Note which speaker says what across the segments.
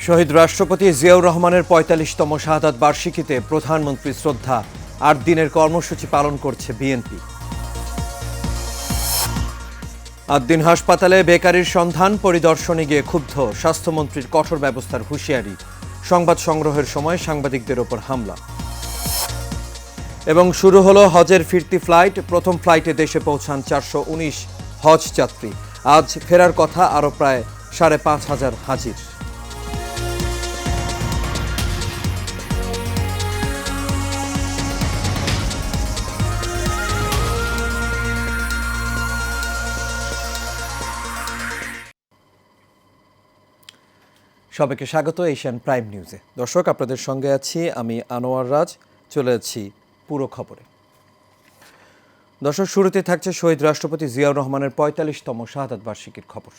Speaker 1: শহীদ রাষ্ট্রপতি জিয়াউর রহমানের ৪৫তম শাহাদাত বার্ষিকীতে প্রধানমন্ত্রী শ্রদ্ধা। ৮ দিনের কর্মসূচি পালন করছে বিএনপি। ৮ দিন হাসপাতালে বেকারির সন্ধান পরিদর্শনে গিয়ে ক্ষুব্ধ স্বাস্থ্যমন্ত্রীর কঠোর ব্যবস্থার হুঁশিয়ারি। সংবাদ সংগ্রহের সময় সাংবাদিকদের ওপর হামলা। এবং শুরু হলো হজের ফিরতি ফ্লাইট। প্রথম ফ্লাইটে দেশে পৌঁছান ৪১৯ হজ যাত্রী। আজ ফেরার কথা আরও প্রায় ৫,৫০০ হাজির। সবাইকে স্বাগত এশিয়ান প্রাইম নিউজে। দর্শক, আপনাদের সঙ্গে আছি আমি আনোয়ার রাজ। চলে যাচ্ছি পুরো খবরে। দর্শক, শুরুতে থাকছে শহীদ রাষ্ট্রপতি জিয়াউর রহমানের ৪৫তম শাহাদাত বার্ষিকীর খবর।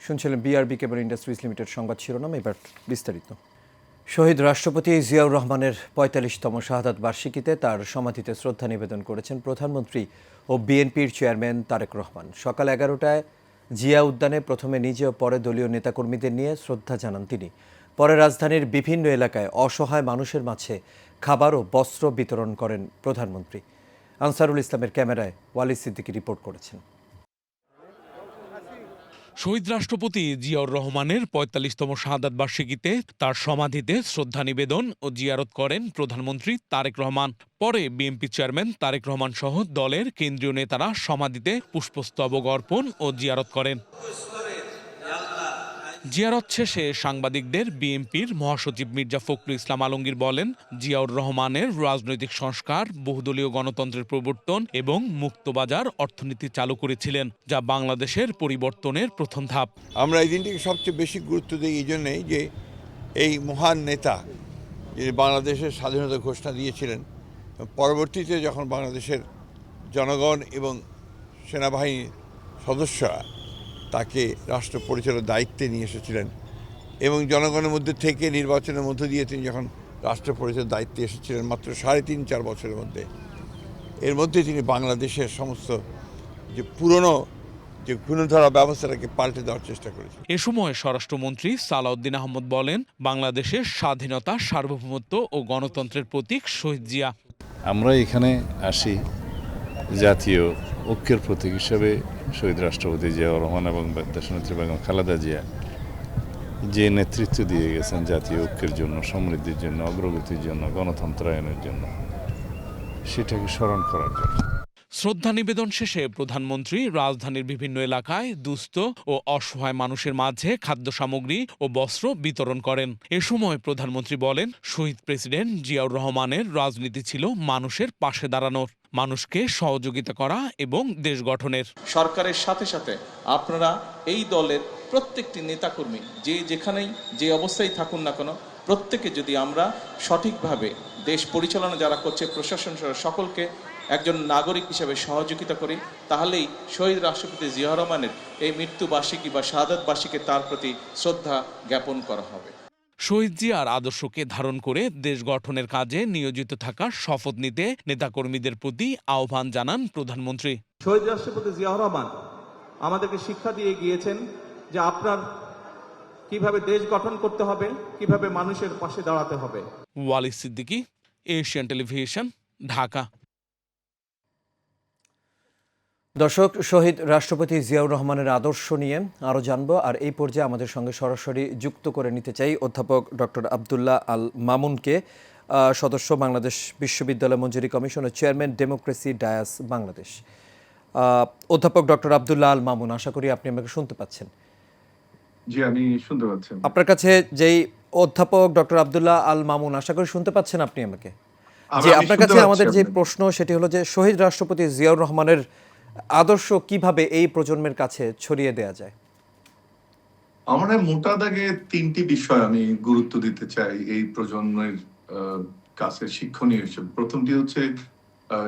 Speaker 1: শুনছিলেন বিআরবি কেবল ইন্ডাস্ট্রিজ লিমিটেড সংবাদ শিরোনাম। এবার বিস্তারিত। শহীদ রাষ্ট্রপতি জিয়াউর রহমানের ৪৫তম শাহাদাত বার্ষিকীতে তার সমাধিতে শ্রদ্ধা নিবেদন করেছেন প্রধানমন্ত্রী ও বিএনপির চেয়ারম্যান তারেক রহমান। সকাল ১১টায় জিয়া উদ্যানে প্রথমে নিজে ও পরে দলীয় নেতাকর্মীদের নিয়ে শ্রদ্ধা জানান তিনি। পরে রাজধানীর বিভিন্ন এলাকায় অসহায় মানুষের মাঝে খাবার ও বস্ত্র বিতরণ করেন প্রধানমন্ত্রী। আনসারুল ইসলামের ক্যামেরায় ওয়ালি সিদ্দিকী রিপোর্ট করেছেন।
Speaker 2: শহীদ রাষ্ট্রপতি জিয়াউর রহমানের ৪৫তম শাহাদাত বার্ষিকীতে তার সমাধিতে শ্রদ্ধা নিবেদন ও জিয়ারত করেন প্রধানমন্ত্রী তারেক রহমান। পরে বিএনপি চেয়ারম্যান তারেক রহমান সহ দলের কেন্দ্রীয় নেতারা সমাধিতে পুষ্পস্তবক অর্পণ ও জিয়ারত করেন। জিয়ারত শেষে সাংবাদিকদের বিএনপির মহাসচিব মির্জা ফখরুল ইসলাম আলমগীর বলেন, জিয়াউর রহমানের রাজনৈতিক সংস্কার, বহুদলীয় গণতন্ত্রের প্রবর্তন এবং মুক্তবাজার অর্থনীতি চালু করেছিলেন, যা বাংলাদেশের পরিবর্তনের প্রথম ধাপ।
Speaker 3: আমরা এই দিনটিকে সবচেয়ে বেশি গুরুত্ব দিই এই জন্যেই যে এই মহান নেতা যিনি বাংলাদেশের স্বাধীনতা ঘোষণা দিয়েছিলেন, পরবর্তীতে যখন বাংলাদেশের জনগণ এবং সেনাবাহিনীর সদস্যরা তাকে রাষ্ট্র পরিচালনার দায়িত্বে নিয়ে এসেছিলেন এবং জনগণের মধ্যে থেকে নির্বাচনের মধ্য দিয়ে তিনি যখন রাষ্ট্র পরিচালনার দায়িত্বে এসেছিলেন মাত্র ৩.৫-৪ বছরের মধ্যে, এর মধ্যে তিনি বাংলাদেশের সমস্ত যে পুরনো যে গুণধারা ব্যবস্থাটাকে পাল্টে দেওয়ার চেষ্টা করেছে।
Speaker 2: এ সময় স্বরাষ্ট্রমন্ত্রী সালাউদ্দিন আহমদ বলেন, বাংলাদেশের স্বাধীনতা, সার্বভৌমত্ব ও গণতন্ত্রের প্রতীক শহীদ জিয়া।
Speaker 4: আমরা এখানে আসি জাতীয় ঐক্যের প্রতীক হিসেবে শহীদ রাষ্ট্রপতি জিয়াউর রহমান এবং দেশনেত্রী বেগম খালেদা জিয়া যে নেতৃত্ব দিয়ে গেছেন জাতীয় ঐক্যের জন্য, সমৃদ্ধির জন্য, অগ্রগতির জন্য, গণতন্ত্রায়নের জন্য, সেটাকে স্মরণ করার জন্য।
Speaker 2: শ্রদ্ধা নিবেদন শেষে প্রধানমন্ত্রী রাজধানীর বিভিন্ন এলাকায় দুস্থ ও অসহায় মানুষের মাঝে খাদ্য সামগ্রী ও বস্ত্র বিতরণ করেন। এ সময় প্রধানমন্ত্রী বলেন, শহীদ প্রেসিডেন্ট জিয়াউর রহমানের রাজনীতি ছিল মানুষের পাশে দাঁড়ানোর, মানুষকে সহযোগিতা করা এবং দেশ গঠনের।
Speaker 5: সরকারের সাথে সাথে আপনারা এই দলের প্রত্যেকটি নেতাকর্মী যে যেখানেই যে অবস্থায় থাকুন না কেন, প্রত্যেকে যদি আমরা সঠিকভাবে দেশ পরিচালনা যারা করছে, প্রশাসন সকলকে একজন নাগরিক হিসেবে সহযোগিতা করি, তাহলেই শহীদ রাষ্ট্রপতি জিয়াউর রহমানের এই মৃত্যুবার্ষিকী বা শাহাদাত বার্ষিকী তার প্রতি শ্রদ্ধা জ্ঞাপন করা হবে।
Speaker 2: শহীদ জিয়ার আদর্শকে ধারণ করে দেশ গঠনের কাজে নিয়োজিত থাকার শপথ নিতে নেতাকর্মীদের প্রতি আহ্বান জানান প্রধানমন্ত্রী।
Speaker 6: শহীদ রাষ্ট্রপতি জিয়াউর রহমান আমাদেরকে শিক্ষা দিয়ে গিয়েছেন যে আপনার কিভাবে দেশ গঠন করতে হবে, কিভাবে মানুষের পাশে দাঁড়াতে হবে।
Speaker 2: ওয়ালি সিদ্দিকী, এশিয়ান টেলিভিশন, ঢাকা।
Speaker 1: দর্শক, শহীদ রাষ্ট্রপতি জিয়াউর রহমানের আদর্শ নিয়ে আরও জানব, আর এই পর্যায়ে আমাদের সঙ্গে সরাসরি যুক্ত করে নিতে চাই অধ্যাপক ডক্টর আবদুল্লাহ আল মামুনকে, সদস্য বাংলাদেশ বিশ্ববিদ্যালয় মঞ্জুরি কমিশন ও চেয়ারম্যান ডেমোক্রেসি ডায়াস বাংলাদেশ। অধ্যাপক ডক্টর আবদুল্লাহ আল মামুন, আশা করি আপনি আমাকে শুনতে পাচ্ছেন।
Speaker 7: জি, আমি শুনতে পাচ্ছি।
Speaker 1: আপনার কাছে যেই অধ্যাপক ডক্টর আবদুল্লাহ আল মামুন, আশা করি শুনতে পাচ্ছেন আপনি আমাকে। যে আপনার কাছে আমাদের যে প্রশ্ন সেটি হলো যে শহীদ রাষ্ট্রপতি জিয়াউর রহমানের আদর্শ কিভাবে এই প্রজন্মের কাছে ছড়িয়ে দেয়া যায়?
Speaker 7: আমার মোটা দাগে ৩টি বিষয় আমি গুরুত্ব দিতে চাই এই প্রজন্মের কাছে শিক্ষণীয় হিসেবে। প্রথমটি হচ্ছে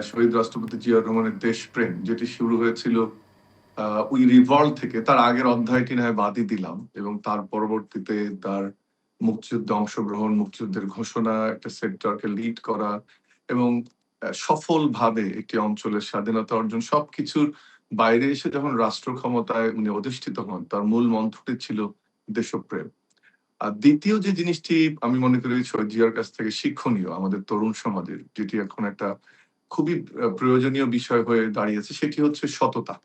Speaker 7: শহীদ রাষ্ট্রপতি জিয়াউর রহমানের দেশপ্রেম, যেটি শুরু হয়েছিল ওই রিভল্ট থেকে তার আগের অধ্যায়টি না হয় বাদই দিলাম, এবং তার পরবর্তীতে তার মুক্তিযুদ্ধে অংশগ্রহণ, মুক্তিযুদ্ধের ঘোষণা, একটা সেক্টরকে লিড করা এবং সফলভাবে একটি অঞ্চলের স্বাধীনতা অর্জন, সবকিছুর বাইরে এসে যখন রাষ্ট্র ক্ষমতায় উনি অধিষ্ঠিত হন, তার মূল মন্ত্রটি ছিল দেশপ্রেম। আর দ্বিতীয় যে জিনিসটি আমি মনে করি শহীদ জিয়ার কাছ থেকে শিক্ষণীয় আমাদের তরুণ সমাজের, যেটি এখন একটা খুবই প্রয়োজনীয় বিষয় হয়ে দাঁড়িয়েছে, সেটি হচ্ছে সততা।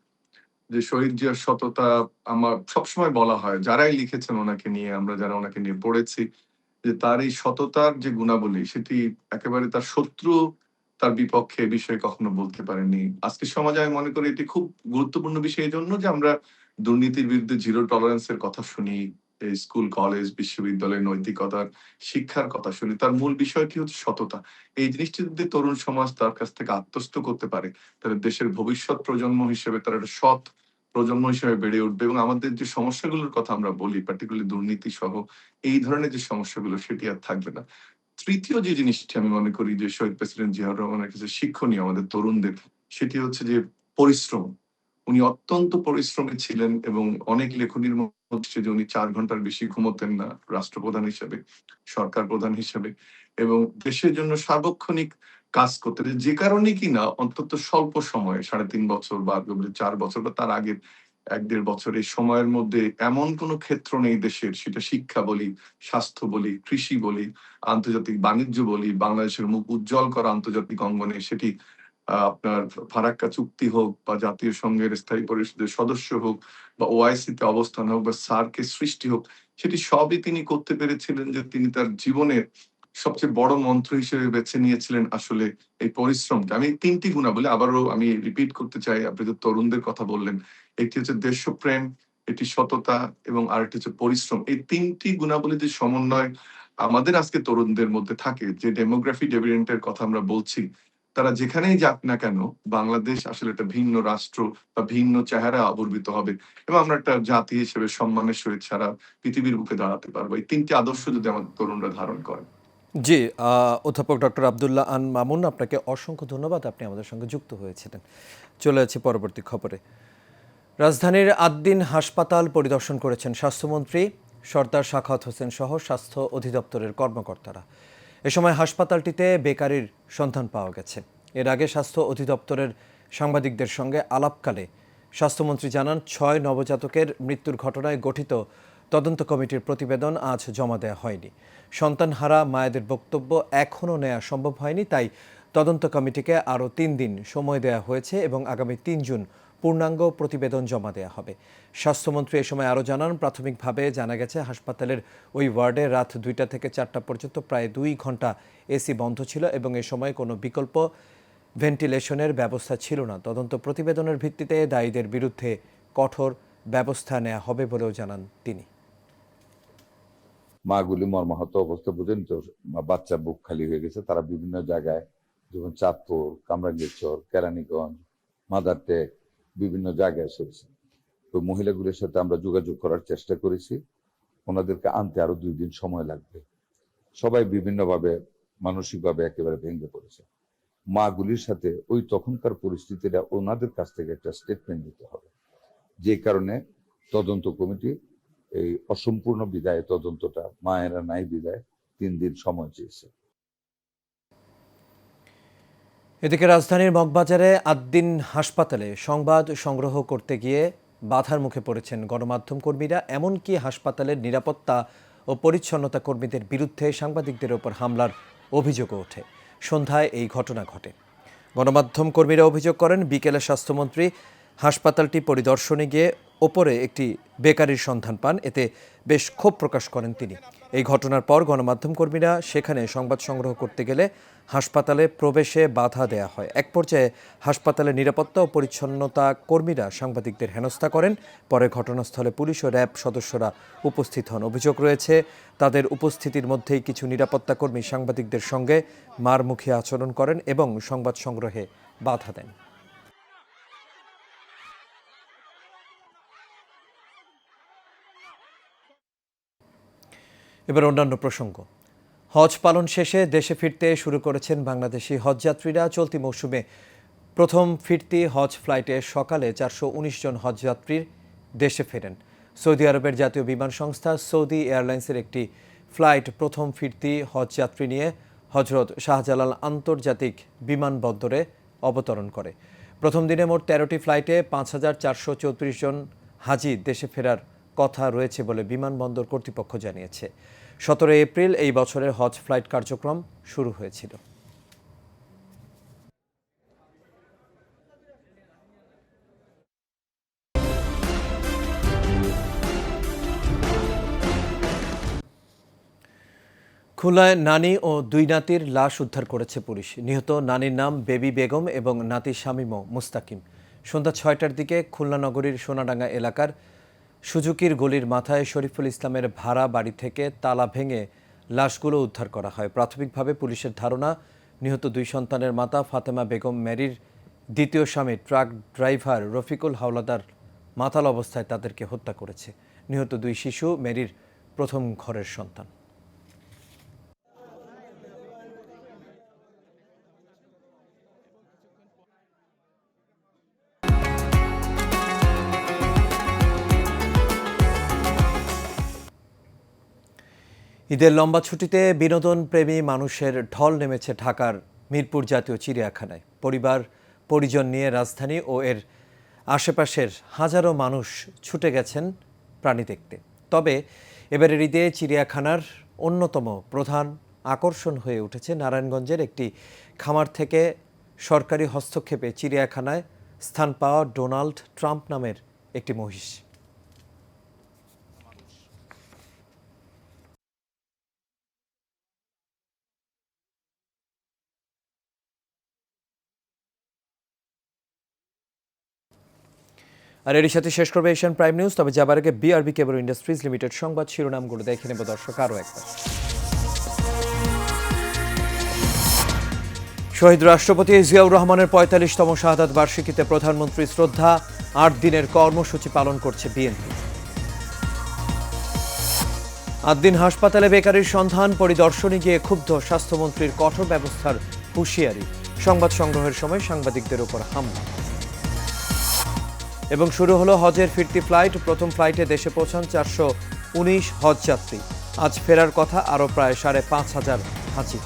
Speaker 7: যে শহীদ জিয়ার সততা, আমার সবসময় বলা হয় যারাই লিখেছেন ওনাকে নিয়ে, আমরা যারা ওনাকে নিয়ে পড়েছি, যে তার এই সততার যে গুণাবলী সেটি একেবারে তার শত্রু তার বিপক্ষে এ বিষয়ে কখনো বলতে পারেনি। আজকের সমাজে আমি মনে করি এটি খুব গুরুত্বপূর্ণ বিষয় এই জন্য যে আমরা দুর্নীতির বিরুদ্ধে জিরো টলারেন্স এর কথা শুনি, এই স্কুল কলেজ বিশ্ববিদ্যালয়ের নৈতিকতার শিক্ষার কথা শুনি। তার মূল বিষয়টি হচ্ছে সততা। এই জিনিসটি যদি তরুণ সমাজ তার কাছ থেকে আত্মস্থ করতে পারে, তাহলে দেশের ভবিষ্যৎ প্রজন্ম হিসেবে তারা একটা সৎ প্রজন্ম হিসেবে বেড়ে উঠবে, এবং আমাদের যে সমস্যাগুলোর কথা আমরা বলি, পার্টিকুলারলি দুর্নীতি সহ এই ধরনের যে সমস্যাগুলো সেটি আর থাকবে না। তৃতীয় যে জিনিসটি আমি মনে করি যে শহীদ প্রেসিডেন্ট জিয়াউর রহমানের কাছে শিক্ষণীয় আমাদের তরুণদের, সেটি হচ্ছে যে পরিশ্রম। উনি অত্যন্ত পরিশ্রমী ছিলেন এবং অনেক লেখনীর মধ্যে যে উনি ৪ ঘন্টার বেশি ঘুমোতেন না রাষ্ট্রপ্রধান হিসেবে, সরকার প্রধান হিসেবে, এবং দেশের জন্য সার্বক্ষণিক কাজ করতেন। যে কারণে কিনা অন্তত স্বল্প সময়ে ৩.৫ বছর বা ৪ বছর বা তার আগের ১-১.৫ বছর এই সময়ের মধ্যে এমন কোনো ক্ষেত্র নেই দেশের, সেটা শিক্ষা বলি, স্বাস্থ্য বলি, কৃষি বলি, আন্তর্জাতিক বাণিজ্য বলি, বাংলাদেশের মুখ উজ্জ্বল করা আন্তর্জাতিক অঙ্গনে, সেটি আপনার ফারাক্কা চুক্তি হোক বা জাতীয় সংঘের স্থায়ী পরিষদের সদস্য হোক বা ওআইসি তে অবস্থান হোক বা সার্কের সৃষ্টি হোক, সেটি সবই তিনি করতে পেরেছিলেন যে তিনি তার জীবনের সবচেয়ে বড় মন্ত্র হিসেবে বেছে নিয়েছিলেন আসলে এই পরিশ্রমকে। আমি ৩ টি গুণাবলী আবারও আমি রিপিট করতে চাই, আপনি যে তরুণদের কথা বললেন। একটি হচ্ছে দেশপ্রেম, এটি সততা এবং আরেকটি হচ্ছে পরিশ্রম। এই ৩ টি গুণাবলীর যে সমন্বয় আমাদের আজকে তরুণদের মধ্যে থাকে, যে ডেমোগ্রাফি ডিভিডেন্ড এর কথা আমরা বলছি, তারা যেখানেই যাক না কেন বাংলাদেশ আসলে একটা ভিন্ন রাষ্ট্র বা ভিন্ন চেহারা আবির্ভূত হবে, এবং আমরা একটা জাতি হিসেবে সম্মানের সহিত সারা পৃথিবীর বুকে দাঁড়াতে পারবো এই ৩টি আদর্শ যদি আমাদের তরুণরা ধারণ করে।
Speaker 1: জি, অধ্যাপক ডক্টর আব্দুল্লাহ আন মামুন, আপনাকে অসংখ্য ধন্যবাদ, আপনি আমাদের সঙ্গে যুক্ত হয়েছিলেন। চলে যাচ্ছি পরবর্তী খবরে। রাজধানীর আদ্দিন হাসপাতাল পরিদর্শন করেছেন স্বাস্থ্যমন্ত্রী সরদার সাখাওয়াত হোসেন সহ স্বাস্থ্য অধিদপ্তরের কর্মকর্তারা। এ সময় হাসপাতালটিতে বেকারির সন্ধান পাওয়া গেছে। এর আগে স্বাস্থ্য অধিদপ্তরের সাংবাদিকদের সঙ্গে আলাপকালে স্বাস্থ্যমন্ত্রী জানান, ৬ নবজাতকের মৃত্যুর ঘটনায় গঠিত তদন্ত কমিটির প্রতিবেদন আজ জমা দেওয়া হয়নি। সন্তানহারা মায়েদের বক্তব্য এখনও নেওয়া সম্ভব হয়নি, তাই তদন্ত কমিটিকে আরও ৩ দিন সময় দেওয়া হয়েছে এবং আগামী ৩ জুন পূর্ণাঙ্গ প্রতিবেদন জমা দেওয়া হবে। স্বাস্থ্যমন্ত্রী এ সময় আরও জানান, প্রাথমিকভাবে জানা গেছে হাসপাতালের ওই ওয়ার্ডে রাত ২টা থেকে ৪টা পর্যন্ত প্রায় ২ ঘন্টা এসি বন্ধ ছিল এবং এ সময় কোনো বিকল্প ভেন্টিলেশনের ব্যবস্থা ছিল না। তদন্ত প্রতিবেদনের ভিত্তিতে দায়ীদের বিরুদ্ধে কঠোর ব্যবস্থা নেওয়া হবে বলেও জানান তিনি।
Speaker 8: মাগুলি মর্মাহত অবস্থা বুঝেন তো, বাচ্চা বুক খালি হয়ে গেছে। তারা বিভিন্ন জায়গায়, যেমন চাঁদপুর, কামরাঙ্গীরচর, কেরানীগঞ্জ, মাদারটেক, বিভিন্ন জায়গায় এসেছে। তো মহিলাগুলির সাথে আমরা যোগাযোগ করার চেষ্টা করেছি, ওনাদেরকে আনতে আরো 2 দিন সময় লাগবে। সবাই বিভিন্নভাবে মানসিকভাবে একেবারে ভেঙে পড়েছে। মাগুলির সাথে ওই তখনকার পরিস্থিতিটা ওনাদের কাছ থেকে একটা স্টেটমেন্ট দিতে হবে, যে কারণে তদন্ত কমিটি এই অসম্পূর্ণ বিদায় তদন্তটা, মায়েরা নাই বিদায়, 3 দিন সময় চেয়েছে।
Speaker 1: এদিকে রাজধানীর মগবাজারে আদ্দিন হাসপাতালে সংবাদ সংগ্রহ করতে গিয়ে বাধার মুখে পড়েছেন গণমাধ্যম কর্মীরা। এমনকি হাসপাতালের নিরাপত্তা ও পরিচ্ছন্নতা কর্মীদের বিরুদ্ধে সাংবাদিকদের ওপর হামলার অভিযোগও ওঠে। সন্ধ্যায় এই ঘটনা ঘটে। গণমাধ্যম কর্মীরা অভিযোগ করেন, বিকেলে স্বাস্থ্যমন্ত্রী হাসপাতালটি পরিদর্শনে গিয়ে ওপরে একটি বেকারির সন্ধান পান। এতে বেশ ক্ষোভ প্রকাশ করেন তিনি। এই ঘটনার পর গণমাধ্যম কর্মীরা সেখানে সংবাদ সংগ্রহ করতে গেলে হাসপাতালে প্রবেশে বাধা দেয়া হয়। এক পর্যায়ে হাসপাতালের নিরাপত্তা ও পরিচ্ছন্নতা কর্মীরা সাংবাদিকদের হেনস্থা করেন। পরে ঘটনাস্থলে পুলিশ ও র্যাব সদস্যরা উপস্থিত হন। অভিযোগ রয়েছে, তাদের উপস্থিতির মধ্যেই কিছু নিরাপত্তা কর্মী সাংবাদিকদের সঙ্গে মারমুখী আচরণ করেন এবং সংবাদ সংগ্রহে বাধা দেন। এবার অন্যান্য প্রসঙ্গ। হজ পালন শেষে দেশে ফিরতে শুরু করেছেন বাংলাদেশি হজযাত্রীরা। চলতি মৌসুমে প্রথম ফিরতি হজ ফ্লাইটে সকালে 419 জন হজযাত্রীর দেশে ফেরেন। সৌদি আরবের জাতীয় বিমান সংস্থা সৌদি এয়ারলাইন্সের একটি ফ্লাইট প্রথম ফিরতি হজযাত্রী নিয়ে হজরত শাহজালাল আন্তর্জাতিক বিমানবন্দরে অবতরণ করে। প্রথম দিনে মোট 13টি ফ্লাইটে 5,434 জন হাজি দেশে ফেরার কথা রয়েছে বলে বিমানবন্দর কর্তৃপক্ষ জানিয়েছে। 17 এপ্রিল এই বছরের হজ ফ্লাইট কার্যক্রম শুরু হয়েছিল। খুলনায় নানি ও দুই নাতির লাশ উদ্ধার করেছে পুলিশ। নিহত নানির নাম বেবি বেগম এবং নাতির স্বামী মুস্তাকিম। সন্ধ্যা 6টার দিকে খুলনা নগরীর সোনাডাঙ্গা এলাকার সুজুকির গলির মাথায় শরীফুল ইসলামের ভাড়া বাড়ি থেকে তালা ভেঙে লাশগুলো উদ্ধার করা হয়। প্রাথমিকভাবে পুলিশের ধারণা, নিহত দুই সন্তানের মাতা ফাতেমা বেগম মেরির দ্বিতীয় স্বামী ট্রাক ড্রাইভার রফিকুল হাওলাদার মাতাল অবস্থায় তাদেরকে হত্যা করেছে। নিহত দুই শিশু মেরির প্রথম ঘরের সন্তান। ঈদের লম্বা ছুটিতে বিনোদন প্রেমী মানুষের ঢল নেমেছে ঢাকার মিরপুর জাতীয় চিড়িয়াখানায়। পরিবার পরিজন নিয়ে রাজধানী ও এর আশেপাশের হাজারো মানুষ ছুটে গেছেন প্রাণী দেখতে। তবে এবারের ঈদে চিড়িয়াখানার অন্যতম প্রধান আকর্ষণ হয়ে উঠেছে নারায়ণগঞ্জের একটি খামার থেকে সরকারি হস্তক্ষেপে চিড়িয়াখানায় স্থান পাওয়া ডোনাল্ড ট্রাম্প নামের একটি মহিষ। আর এর সাথে শেষ করবে এশিয়ান প্রাইম নিউজ। তবে যাবার আগে বিআরবি কেবল ইন্ডাস্ট্রিজ লিমিটেড সংবাদ শিরোনামগুলো দেখে নেব দর্শক আরও একবার। শহীদ রাষ্ট্রপতি জিয়াউর রহমানের ৪৫তম শাহাদাত বার্ষিকীতে প্রধানমন্ত্রী শ্রদ্ধা। ৮ দিনের কর্মসূচি পালন করছে বিএনপি। ৮ দিন হাসপাতালে বেকারির সন্ধান, পরিদর্শনে গিয়ে ক্ষুব্ধ স্বাস্থ্যমন্ত্রীর কঠোর ব্যবস্থার হুঁশিয়ারি। সংবাদ সংগ্রহের সময় সাংবাদিকদের উপর হামলা। এবং শুরু হলো হজের ফিরতি ফ্লাইট। প্রথম ফ্লাইটে দেশে পৌঁছান 419 হজযাত্রী। আজ ফেরার কথা আরও প্রায় 5,500 হাজি।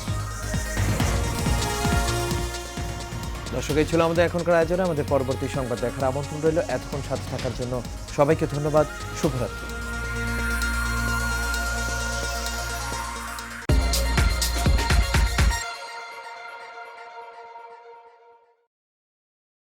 Speaker 1: দর্শক, এই ছিল আমাদের এখনকার আয়োজনে। আমাদের পরবর্তী সংবাদ দেখার আমন্ত্রণ রইল। এতক্ষণ সাথে থাকার জন্য সবাইকে ধন্যবাদ। শুভরাত্রি।